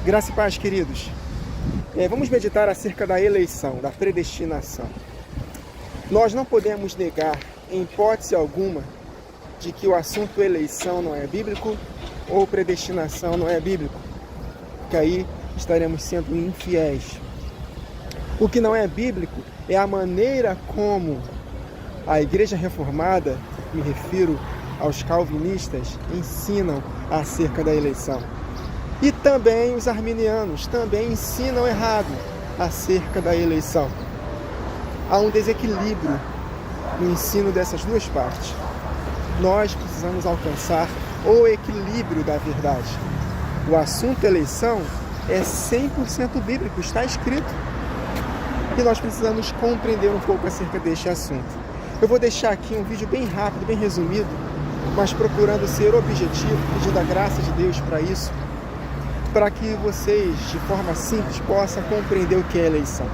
Graça e paz, queridos. Vamos meditar acerca da eleição, da predestinação. Nós não podemos negar, em hipótese alguma, de que o assunto eleição não é bíblico ou predestinação não é bíblico, porque aí estaremos sendo infiéis. O que não é bíblico é a maneira como a Igreja Reformada, me refiro aos calvinistas, ensinam acerca da eleição. E também os arminianos também ensinam errado acerca da eleição. Há um desequilíbrio no ensino dessas duas partes. Nós precisamos alcançar o equilíbrio da verdade. O assunto eleição é 100% bíblico, está escrito. E nós precisamos compreender um pouco acerca deste assunto. Eu vou deixar aqui um vídeo bem rápido, bem resumido, mas procurando ser objetivo, pedindo a graça de Deus para isso, para que vocês, de forma simples, possam compreender o que é eleição.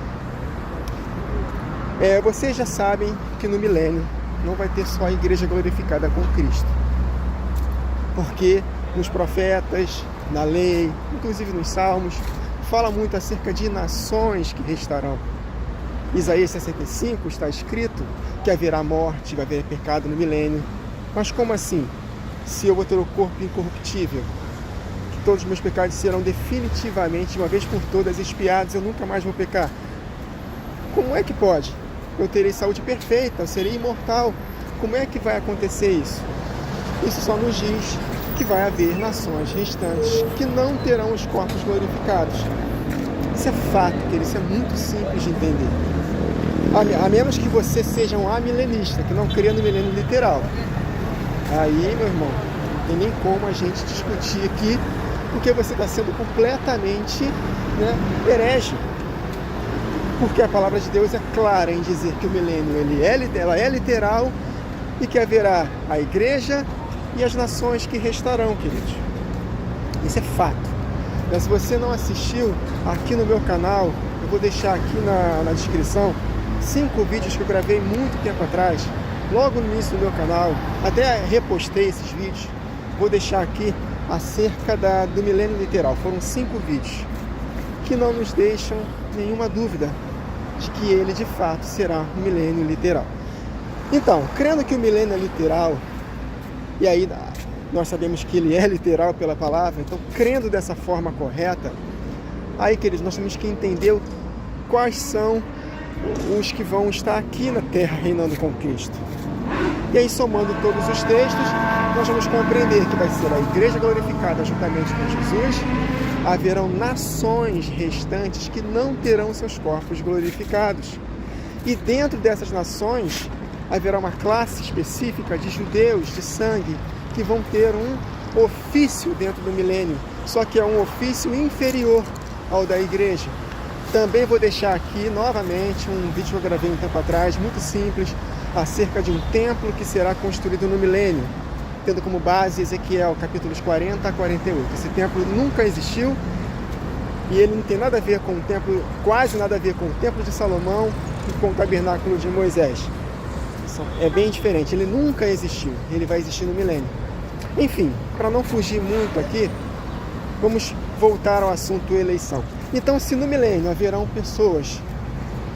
Vocês já sabem que no milênio não vai ter só a igreja glorificada com Cristo. Porque nos profetas, na lei, inclusive nos salmos, fala muito acerca de nações que restarão. Isaías 65 está escrito que haverá morte, vai haver pecado no milênio. Mas como assim? Se eu vou ter o corpo incorruptível, que todos os meus pecados serão definitivamente, uma vez por todas, expiados, eu nunca mais vou pecar. Como é que pode? Eu terei saúde perfeita, eu serei imortal. Como é que vai acontecer isso? Isso só nos diz que vai haver nações restantes que não terão os corpos glorificados. Isso é fato, querido, isso é muito simples de entender. A menos que você seja um amilenista, que não crê no milênio literal. Aí, meu irmão, não tem nem como a gente discutir aqui, porque você está sendo completamente herege. Porque a palavra de Deus é clara em dizer que o milênio ela é literal e que haverá a igreja e as nações que restarão, queridos. Isso é fato. Mas se você não assistiu aqui no meu canal, eu vou deixar aqui na descrição 5 vídeos que eu gravei muito tempo atrás, logo no início do meu canal, até repostei esses vídeos. Vou deixar aqui acerca do milênio literal. Foram 5 vídeos que não nos deixam nenhuma dúvida de que ele de fato será um milênio literal. Então, crendo que o milênio é literal, e aí nós sabemos que ele é literal pela palavra, então crendo dessa forma correta, aí, queridos, nós temos que entender quais são os que vão estar aqui na terra reinando com Cristo. E aí, somando todos os textos, nós vamos compreender que vai ser a igreja glorificada juntamente com Jesus. Haverão nações restantes que não terão seus corpos glorificados. E dentro dessas nações, haverá uma classe específica de judeus de sangue que vão ter um ofício dentro do milênio, só que é um ofício inferior ao da igreja. Também vou deixar aqui novamente um vídeo que eu gravei um tempo atrás, muito simples, acerca de um templo que será construído no milênio, tendo como base Ezequiel, capítulos 40 a 48. Esse templo nunca existiu e ele não tem nada a ver com o templo, quase nada a ver com o templo de Salomão e com o tabernáculo de Moisés. É bem diferente, ele nunca existiu, ele vai existir no milênio. Enfim, para não fugir muito aqui, vamos voltar ao assunto eleição. Então, se no milênio haverão pessoas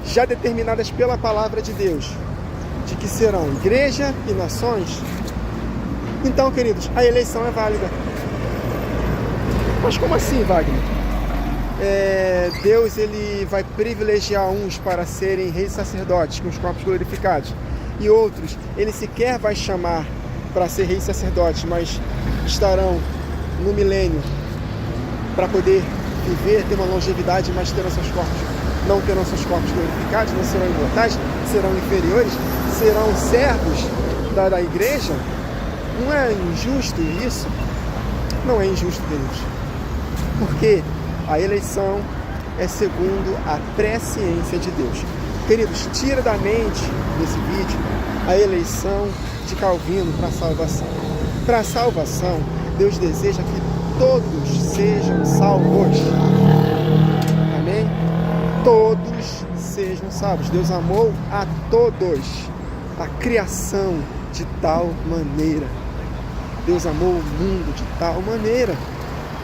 já determinadas pela palavra de Deus, de que serão igreja e nações, então, queridos, a eleição é válida. Mas como assim, Wagner? Deus ele vai privilegiar uns para serem reis sacerdotes com os corpos glorificados, e outros ele sequer vai chamar para ser reis sacerdotes, mas estarão no milênio para poder viver, ter uma longevidade, mas não terão seus corpos glorificados, não serão imortais, serão inferiores, serão servos da igreja. Não é injusto isso? Não é injusto, queridos. Porque a eleição é segundo a presciência de Deus. Queridos, tira da mente desse vídeo a eleição de Calvino para a salvação. Para a salvação, Deus deseja que todos sejam salvos. Amém? Todos sejam salvos. Deus amou a todos, a criação de tal maneira. Deus amou o mundo de tal maneira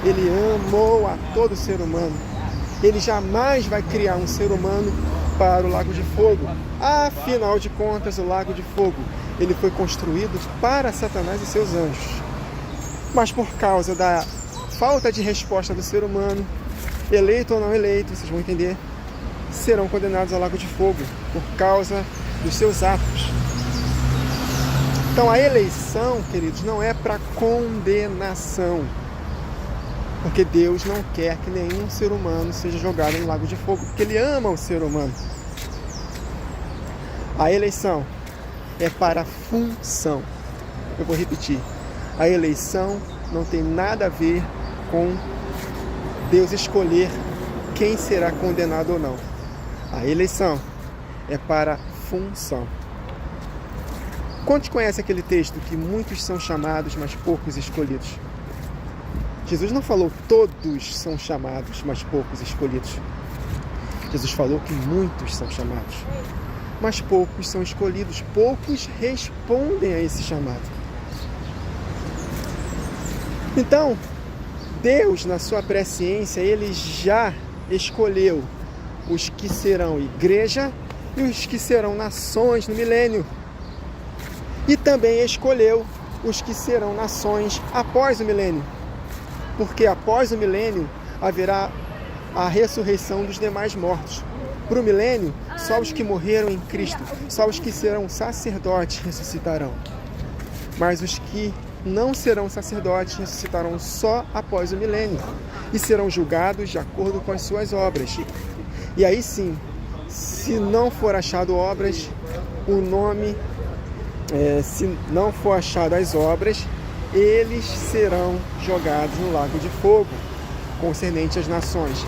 Ele amou a todo ser humano. Ele jamais vai criar um ser humano para o lago de fogo. Afinal de contas, o lago de fogo, ele foi construído para Satanás e seus anjos. Mas por causa da falta de resposta do ser humano, eleito ou não eleito, vocês vão entender, serão condenados ao lago de fogo por causa dos seus atos. Então a eleição, queridos, não é para condenação, porque Deus não quer que nenhum ser humano seja jogado no lago de fogo, porque Ele ama o ser humano. A eleição é para função. Eu vou repetir. A eleição não tem nada a ver com Deus escolher quem será condenado ou não. A eleição é para função. Quantos conhecem aquele texto que muitos são chamados, mas poucos escolhidos? Jesus não falou todos são chamados, mas poucos escolhidos. Jesus falou que muitos são chamados, mas poucos são escolhidos. Poucos respondem a esse chamado. Então, Deus, na sua presciência, Ele já escolheu os que serão igreja e os que serão nações no milênio. E também escolheu os que serão nações após o milênio. Porque após o milênio haverá a ressurreição dos demais mortos. Para o milênio, só os que morreram em Cristo, só os que serão sacerdotes ressuscitarão. Mas os que não serão sacerdotes ressuscitarão só após o milênio e serão julgados de acordo com as suas obras. E aí sim, se não for achado obras, o nome, se não for achado as obras, eles serão jogados no lago de fogo, concernente às nações.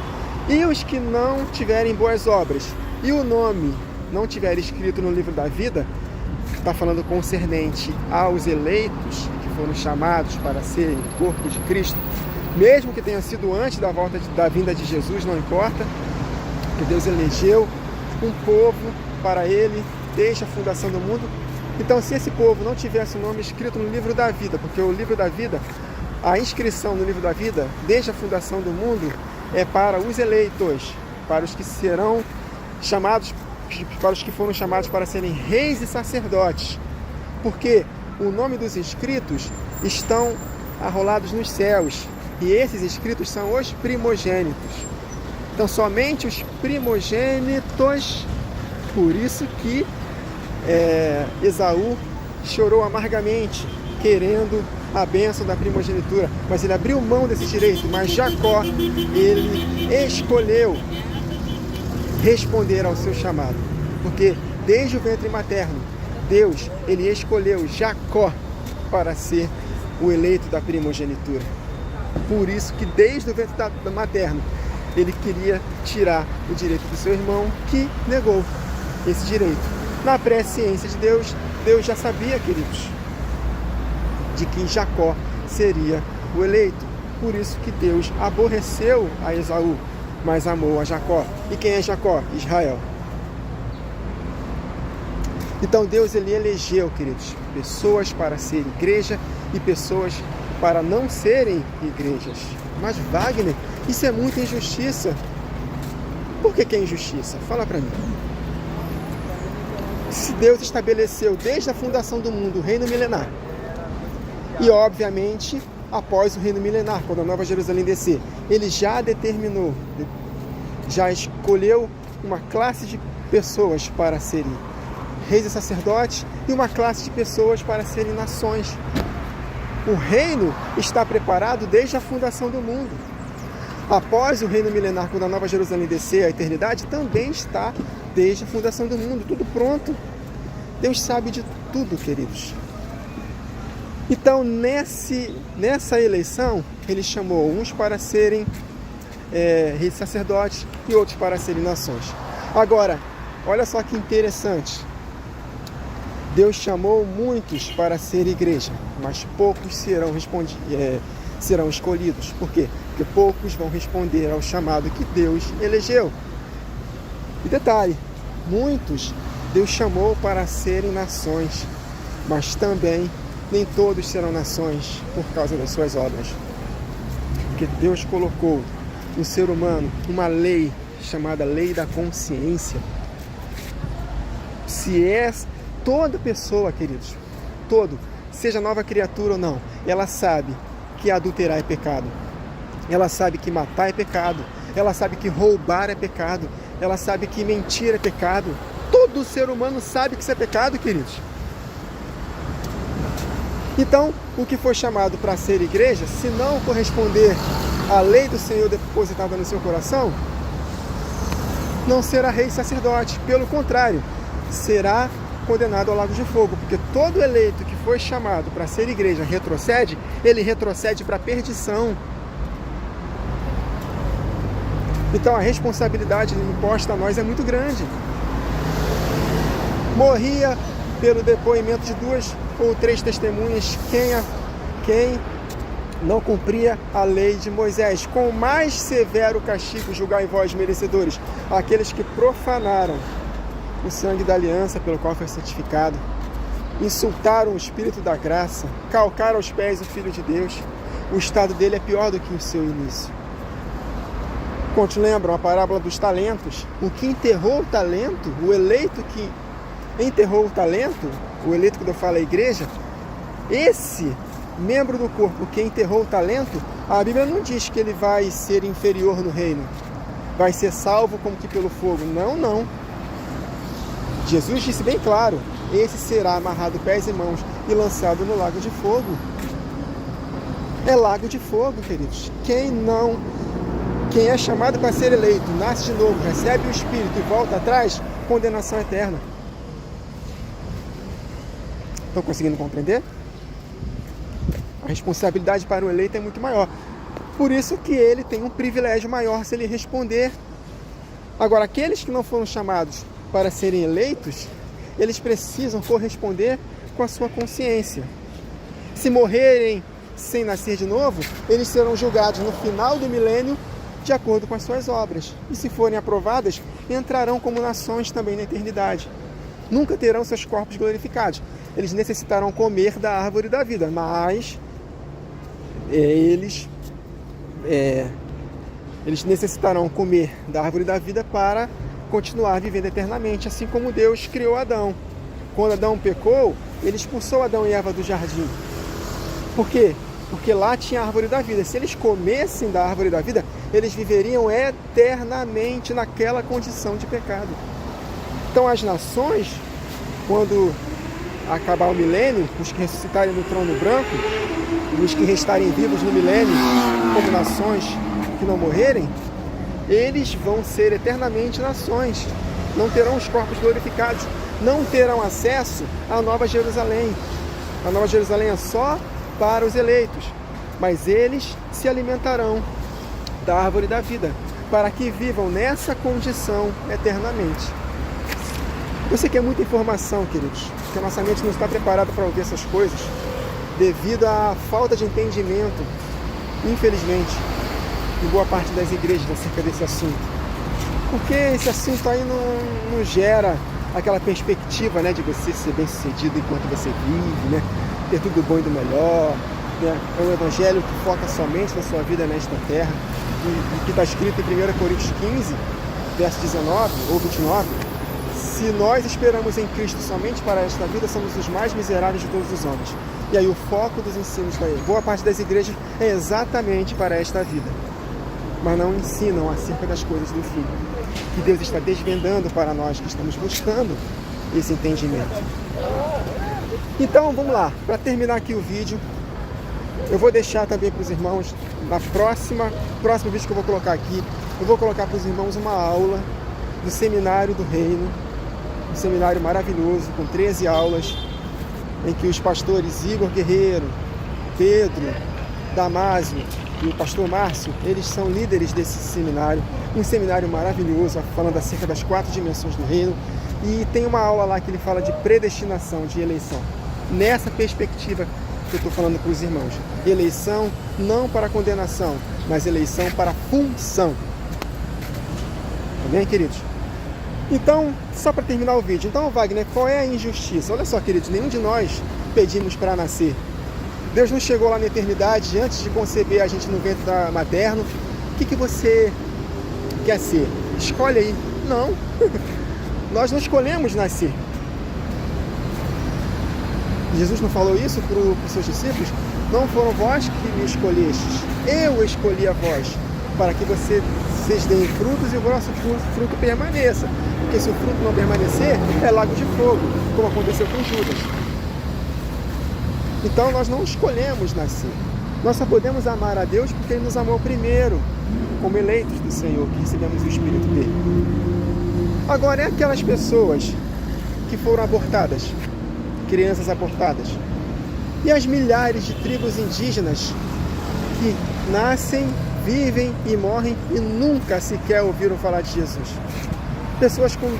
E os que não tiverem boas obras e o nome não tiver escrito no livro da vida, está falando concernente aos eleitos que foram chamados para serem corpo de Cristo, mesmo que tenha sido antes da vinda de Jesus, não importa, que Deus elegeu um povo para Ele desde a fundação do mundo. Então, se esse povo não tivesse o nome escrito no livro da vida, porque o livro da vida, a inscrição no livro da vida, desde a fundação do mundo, é para os eleitos, para os que serão chamados, para os que foram chamados para serem reis e sacerdotes, porque o nome dos inscritos estão arrolados nos céus, e esses inscritos são os primogênitos. Então, somente os primogênitos, por isso que Esaú chorou amargamente, querendo a bênção da primogenitura, mas ele abriu mão desse direito. Mas Jacó, ele escolheu responder ao seu chamado, porque desde o ventre materno, Deus, ele escolheu Jacó para ser o eleito da primogenitura. Por isso que desde o ventre materno, ele queria tirar o direito do seu irmão, que negou esse direito. Na presciência de Deus, Deus já sabia, queridos, de que Jacó seria o eleito. Por isso que Deus aborreceu a Esaú, mas amou a Jacó. E quem é Jacó? Israel. Então Deus, ele elegeu, queridos, pessoas para ser igreja e pessoas para não serem igrejas. Mas Wagner, isso é muita injustiça. Por que é injustiça? Fala para mim. Se Deus estabeleceu desde a fundação do mundo o reino milenar, e obviamente após o reino milenar, quando a Nova Jerusalém descer, ele já determinou, já escolheu uma classe de pessoas para serem reis e sacerdotes e uma classe de pessoas para serem nações. O reino está preparado desde a fundação do mundo. Após o reino milenar, quando a Nova Jerusalém descer à eternidade, também está desde a fundação do mundo, tudo pronto. Deus sabe de tudo, queridos. Então, nessa eleição, ele chamou uns para serem reis sacerdotes e outros para serem nações. Agora, olha só que interessante. Deus chamou muitos para ser igreja, mas poucos serão escolhidos. Por quê? Porque poucos vão responder ao chamado que Deus elegeu. E detalhe, muitos Deus chamou para serem nações, mas também nem todos serão nações por causa das suas obras. Porque Deus colocou no ser humano uma lei chamada lei da consciência. Se é toda pessoa, queridos, seja nova criatura ou não, ela sabe que adulterar é pecado. Ela sabe que matar é pecado. Ela sabe que roubar é pecado. Ela sabe que mentir é pecado. Todo ser humano sabe que isso é pecado, queridos. Então, o que foi chamado para ser igreja, se não corresponder à lei do Senhor depositada no seu coração, não será rei e sacerdote. Pelo contrário, será condenado ao lago de fogo. Porque todo eleito que foi chamado para ser igreja retrocede, ele retrocede para a perdição. Então a responsabilidade imposta a nós é muito grande. Morria pelo depoimento de 2 ou 3 testemunhas quem não cumpria a lei de Moisés. Com mais severo castigo julgai vós, merecedores, aqueles que profanaram o sangue da aliança pelo qual foi santificado, insultaram o Espírito da graça, calcaram aos pés o Filho de Deus. O estado dele é pior do que o seu início. Quantos lembram a parábola dos talentos? O que enterrou o talento, o eleito que enterrou o talento, o eleito que eu falo é a igreja, esse membro do corpo que enterrou o talento, a Bíblia não diz que ele vai ser inferior no reino, vai ser salvo como que pelo fogo. Não. Jesus disse bem claro, esse será amarrado pés e mãos e lançado no lago de fogo. É lago de fogo, queridos. Quem é chamado para ser eleito, nasce de novo, recebe o Espírito e volta atrás, condenação eterna. Estão conseguindo compreender? A responsabilidade para o eleito é muito maior. Por isso que ele tem um privilégio maior se ele responder. Agora, aqueles que não foram chamados para serem eleitos, eles precisam corresponder com a sua consciência. Se morrerem sem nascer de novo, eles serão julgados no final do milênio de acordo com as suas obras. E se forem aprovadas, entrarão como nações também na eternidade. Nunca terão seus corpos glorificados. Eles necessitarão comer da árvore da vida, mas eles necessitarão comer da árvore da vida para continuar vivendo eternamente, assim como Deus criou Adão. Quando Adão pecou, ele expulsou Adão e Eva do jardim. Por quê? Porque lá tinha a árvore da vida. Se eles comessem da árvore da vida, eles viveriam eternamente naquela condição de pecado. Então as nações, quando acabar o milênio, os que ressuscitarem no trono branco, e os que restarem vivos no milênio, como nações que não morrerem, eles vão ser eternamente nações, não terão os corpos glorificados, não terão acesso à Nova Jerusalém. A Nova Jerusalém é só para os eleitos, mas eles se alimentarão da árvore da vida, para que vivam nessa condição eternamente. Eu sei que é muita informação, queridos, que a nossa mente não está preparada para ouvir essas coisas, devido à falta de entendimento, infelizmente, em boa parte das igrejas acerca desse assunto. Porque esse assunto aí não gera aquela perspectiva, né, de você ser bem sucedido enquanto você vive, né, ter tudo bom e do melhor, né? É um evangelho que foca somente na sua vida nesta terra, e que está escrito em 1 Coríntios 15, verso 19 ou 29, se nós esperamos em Cristo somente para esta vida, somos os mais miseráveis de todos os homens. E aí o foco dos ensinos da boa parte das igrejas é exatamente para esta vida, mas não ensinam acerca das coisas do fim, que Deus está desvendando para nós que estamos buscando esse entendimento. Então vamos lá, para terminar aqui o vídeo, eu vou deixar também para os irmãos, na próximo vídeo que eu vou colocar aqui, eu vou colocar para os irmãos uma aula do Seminário do Reino, um seminário maravilhoso, com 13 aulas, em que os pastores Igor Guerreiro, Pedro, Damásio e o pastor Márcio, eles são líderes desse seminário, um seminário maravilhoso, falando acerca das 4 dimensões do reino, e tem uma aula lá que ele fala de predestinação, de eleição, nessa perspectiva que eu estou falando para os irmãos, eleição não para condenação, mas eleição para função. Tá bem, queridos? Então, só para terminar o vídeo, então, Wagner, qual é a injustiça? Olha só, queridos, nenhum de nós pedimos para nascer. Deus não chegou lá na eternidade, antes de conceber a gente no ventre materno. O que você quer ser? Escolhe aí. Não. Nós não escolhemos nascer. Jesus não falou isso para os seus discípulos? Não foram vós que me escolhestes, eu escolhi a vós, para que vocês deem frutos e o vosso fruto permaneça. Porque se o fruto não permanecer, é lago de fogo, como aconteceu com Judas. Então nós não escolhemos nascer. Nós só podemos amar a Deus porque Ele nos amou primeiro, como eleitos do Senhor, que recebemos o Espírito dele. Agora, é aquelas pessoas que foram abortadas, crianças abortadas, e as milhares de tribos indígenas que nascem, vivem e morrem e nunca sequer ouviram falar de Jesus. Pessoas com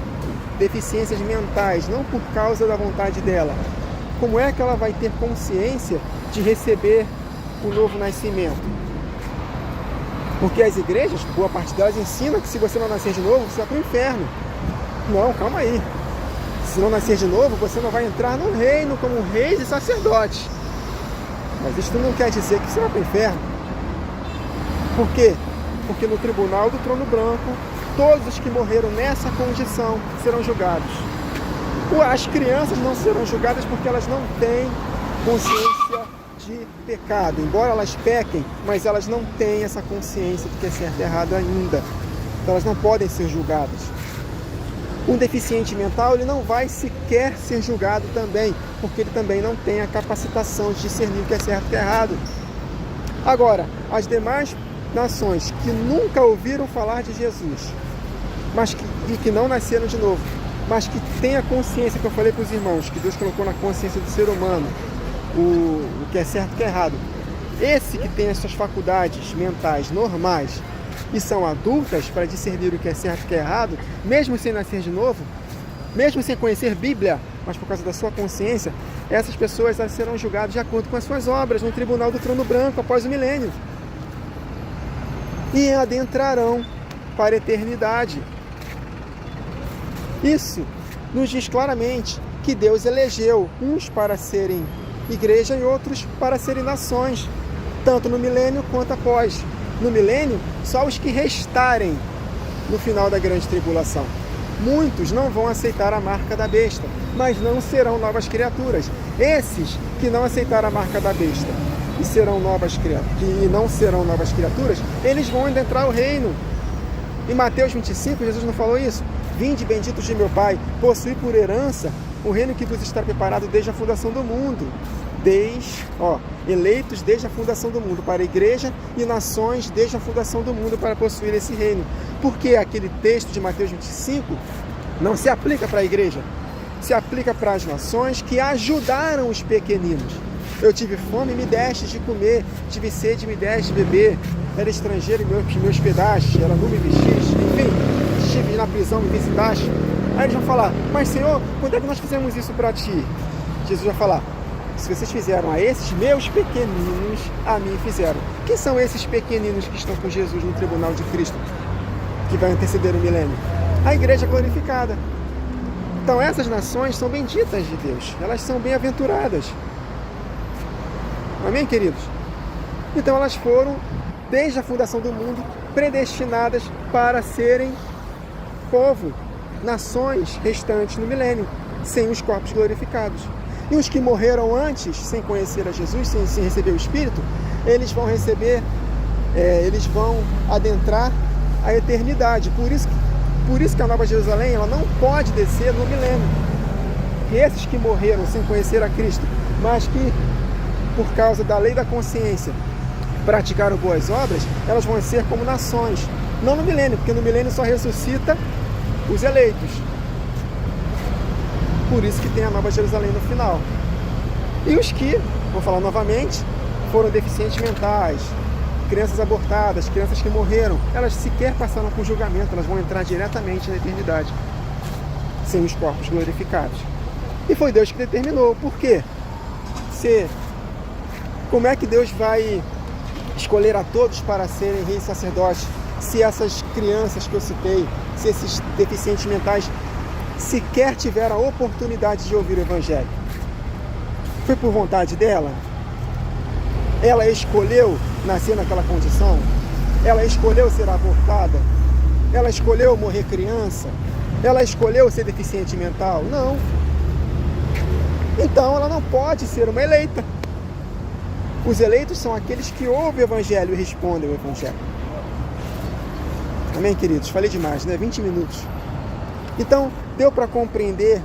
deficiências mentais, não por causa da vontade dela. Como é que ela vai ter consciência de receber o novo nascimento? Porque as igrejas, boa parte delas, ensinam que se você não nascer de novo, você vai para o inferno. Não, calma aí. Se não nascer de novo, você não vai entrar no reino como reis e sacerdotes. Mas isso não quer dizer que você vai para o inferno. Por quê? Porque no tribunal do trono branco, todos os que morreram nessa condição serão julgados. As crianças não serão julgadas porque elas não têm consciência de pecado. Embora elas pequem, mas elas não têm essa consciência de que é certo e errado ainda. Então elas não podem ser julgadas. Um deficiente mental, ele não vai sequer ser julgado também, porque ele também não tem a capacitação de discernir o que é certo e o que é errado. Agora, as demais nações que nunca ouviram falar de Jesus, mas que não nasceram de novo, mas que têm a consciência que eu falei para os irmãos, que Deus colocou na consciência do ser humano, o que é certo e o que é errado. Esse que tem as suas faculdades mentais normais e são adultas para discernir o que é certo e o que é errado, mesmo sem nascer de novo, mesmo sem conhecer Bíblia, mas por causa da sua consciência, essas pessoas serão julgadas de acordo com as suas obras no tribunal do trono branco após o milênio. E adentrarão para a eternidade. Isso nos diz claramente que Deus elegeu uns para serem igreja e outros para serem nações, tanto no milênio quanto após. No milênio, só os que restarem no final da grande tribulação. Muitos não vão aceitar a marca da besta, mas não serão novas criaturas. Esses que não aceitaram a marca da besta e não serão novas criaturas, eles vão adentrar o reino. Em Mateus 25, Jesus não falou isso? Vinde, benditos de meu Pai, possuí por herança o reino que vos está preparado desde a fundação do mundo. Eleitos desde a fundação do mundo para a igreja e nações desde a fundação do mundo para possuir esse reino. Porque aquele texto de Mateus 25 não se aplica para a igreja, se aplica para as nações que ajudaram os pequeninos. Eu tive fome e me deste de comer, tive sede e me deste de beber, era estrangeiro e me hospedaste, era nu e me vestiste, enfim, estive na prisão e me visitaste. Aí eles vão falar, mas Senhor, quando é que nós fizemos isso para ti? Jesus vai falar, se vocês fizeram a esses meus pequeninos, a mim fizeram. Quem são esses pequeninos que estão com Jesus no tribunal de Cristo, que vai anteceder o milênio? A igreja glorificada. Então essas nações são benditas de Deus, elas são bem-aventuradas. Amém, queridos? Então elas foram, desde a fundação do mundo, predestinadas para serem povo, nações restantes no milênio, sem os corpos glorificados. E os que morreram antes, sem conhecer a Jesus, sem receber o Espírito, eles vão adentrar a eternidade. Por isso que a Nova Jerusalém ela não pode descer no milênio. E esses que morreram sem conhecer a Cristo, mas que, por causa da lei da consciência, praticaram boas obras, elas vão ser como nações. Não no milênio, porque no milênio só ressuscita os eleitos. Por isso que tem a Nova Jerusalém no final. E os que, vou falar novamente, foram deficientes mentais, crianças abortadas, crianças que morreram, elas sequer passaram por julgamento, elas vão entrar diretamente na eternidade, sem os corpos glorificados. E foi Deus que determinou. Por quê? Como é que Deus vai escolher a todos para serem reis e sacerdotes, se essas crianças que eu citei, se esses deficientes mentais sequer tiveram a oportunidade de ouvir o Evangelho? Foi por vontade dela? Ela escolheu nascer naquela condição? Ela escolheu ser abortada? Ela escolheu morrer criança? Ela escolheu ser deficiente mental? Não. Então ela não pode ser uma eleita. Os eleitos são aqueles que ouvem o Evangelho e respondem ao Evangelho. Amém, queridos? Falei demais, né? 20 minutos. Então, deu para compreender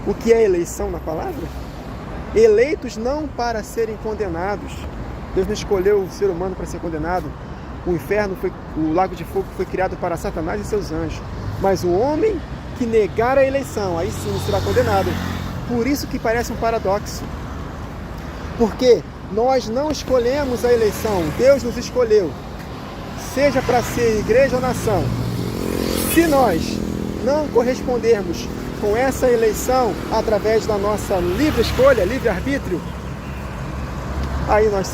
o que é eleição na palavra? Eleitos não para serem condenados. Deus não escolheu o ser humano para ser condenado. O lago de fogo foi criado para Satanás e seus anjos. Mas o homem que negar a eleição, aí sim será condenado. Por isso que parece um paradoxo. Porque nós não escolhemos a eleição, Deus nos escolheu. Seja para ser igreja ou nação. Se nós não correspondermos com essa eleição através da nossa livre escolha, livre-arbítrio, aí nós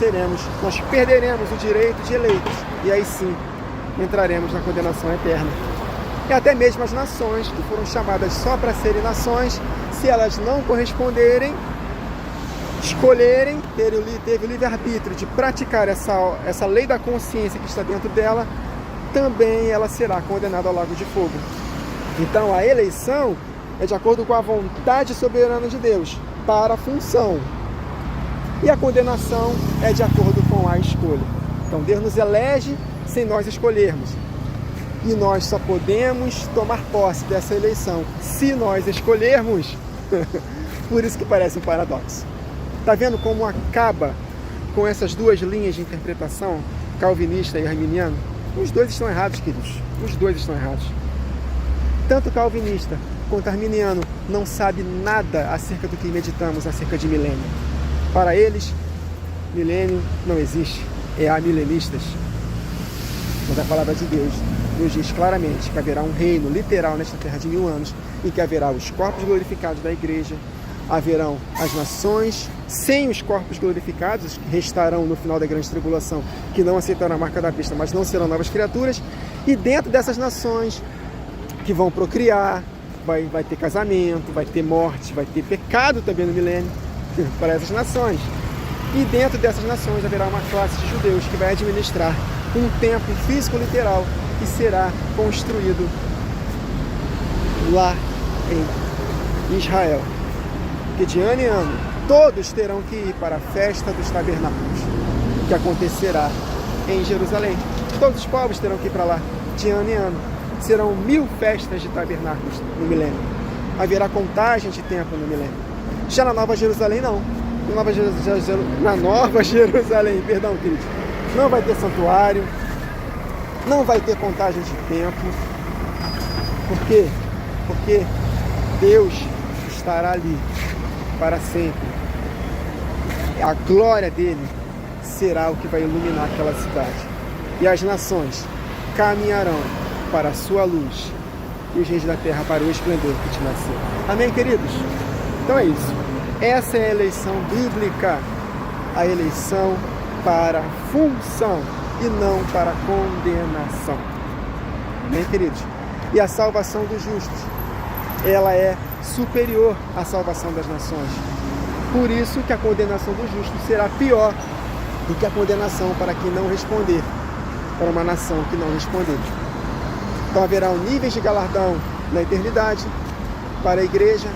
perderemos o direito de eleitos. E aí sim, entraremos na condenação eterna. E até mesmo as nações que foram chamadas só para serem nações, se elas não corresponderem, escolherem, ter o livre-arbítrio de praticar essa lei da consciência que está dentro dela, também ela será condenada ao lago de fogo. Então a eleição é de acordo com a vontade soberana de Deus para a função. E a condenação é de acordo com a escolha. Então Deus nos elege sem nós escolhermos. E nós só podemos tomar posse dessa eleição se nós escolhermos. Por isso que parece um paradoxo. Está vendo como acaba com essas duas linhas de interpretação, calvinista e arminiano? Os dois estão errados, queridos. Os dois estão errados. Tanto calvinista quanto arminiano não sabe nada acerca do que meditamos acerca de milênio. Para eles, milênio não existe, é amilenistas. Mas a palavra de Deus nos diz claramente que haverá um reino literal nesta terra de 1000 anos, em que haverá os corpos glorificados da igreja, haverão as nações sem os corpos glorificados, que restarão no final da grande tribulação, que não aceitarão a marca da besta, mas não serão novas criaturas, e dentro dessas nações que vão procriar, vai ter casamento, vai ter morte, vai ter pecado também no milênio para essas nações. E dentro dessas nações haverá uma classe de judeus que vai administrar um templo físico literal que será construído lá em Israel. Que de ano em ano todos terão que ir para a festa dos tabernáculos, que acontecerá em Jerusalém. Todos os povos terão que ir para lá de ano em ano. Serão 1000 festas de tabernáculos no milênio. Haverá contagem de tempo no milênio. Já na Nova Jerusalém, não. Na Nova Jerusalém, perdão, querido, não vai ter santuário, não vai ter contagem de tempo. Por quê? Porque Deus estará ali para sempre. A glória dele será o que vai iluminar aquela cidade. E as nações caminharão para a sua luz, e os reis da terra para o esplendor que te nasceu. Amém, queridos? Então é isso. Essa é a eleição bíblica, a eleição para função e não para condenação. Amém, queridos? E a salvação dos justos, ela é superior à salvação das nações. Por isso que a condenação dos justos será pior do que a condenação para quem não responder, para uma nação que não responder. Então haverá um nível de galardão na eternidade para a igreja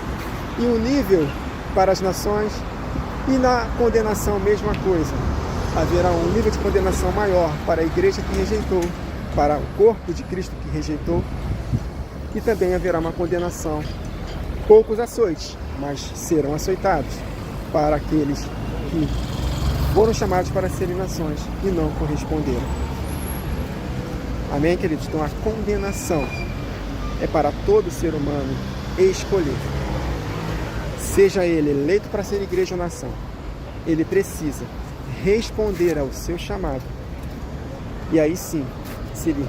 e um nível para as nações, e na condenação mesma coisa. Haverá um nível de condenação maior para a igreja que rejeitou, para o corpo de Cristo que rejeitou, e também haverá uma condenação, poucos açoites, mas serão açoitados, para aqueles que foram chamados para serem nações e não corresponderam. Amém, queridos? Então a condenação é para todo ser humano escolher. Seja ele eleito para ser igreja ou nação, ele precisa responder ao seu chamado. E aí sim, se ele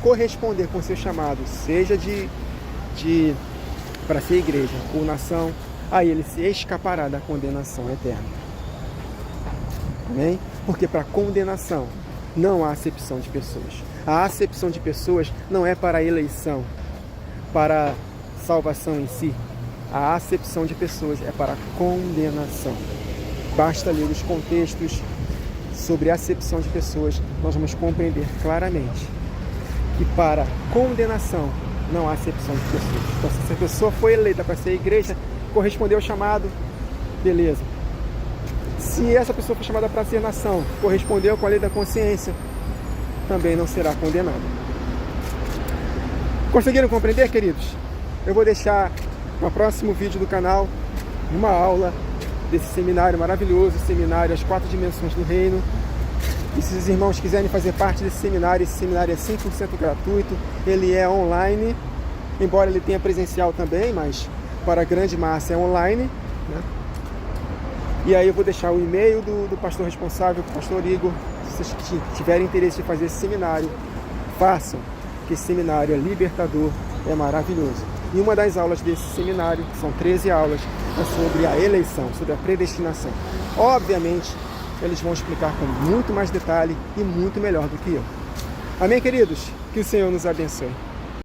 corresponder com o seu chamado, seja para ser igreja ou nação, aí ele se escapará da condenação eterna. Amém? Porque para condenação não há acepção de pessoas. A acepção de pessoas não é para a eleição, para a salvação em si. A acepção de pessoas é para a condenação. Basta ler os contextos sobre acepção de pessoas, nós vamos compreender claramente que para condenação não há acepção de pessoas. Então, se essa pessoa foi eleita para ser igreja, correspondeu ao chamado, beleza. Se essa pessoa foi chamada para ser nação, correspondeu com a lei da consciência, também não será condenada. Conseguiram compreender, queridos? Eu vou deixar no próximo vídeo do canal uma aula desse seminário maravilhoso, seminário As 4 Dimensões do Reino. E se os irmãos quiserem fazer parte desse seminário, esse seminário é 100% gratuito, ele é online, embora ele tenha presencial também, mas para a grande massa é online, né? E aí eu vou deixar o e-mail do pastor responsável, o pastor Igor. Se vocês tiverem interesse em fazer esse seminário, façam, porque esse seminário é libertador, é maravilhoso. E uma das aulas desse seminário, que são 13 aulas, é sobre a eleição, sobre a predestinação. Obviamente, eles vão explicar com muito mais detalhe e muito melhor do que eu. Amém, queridos? Que o Senhor nos abençoe.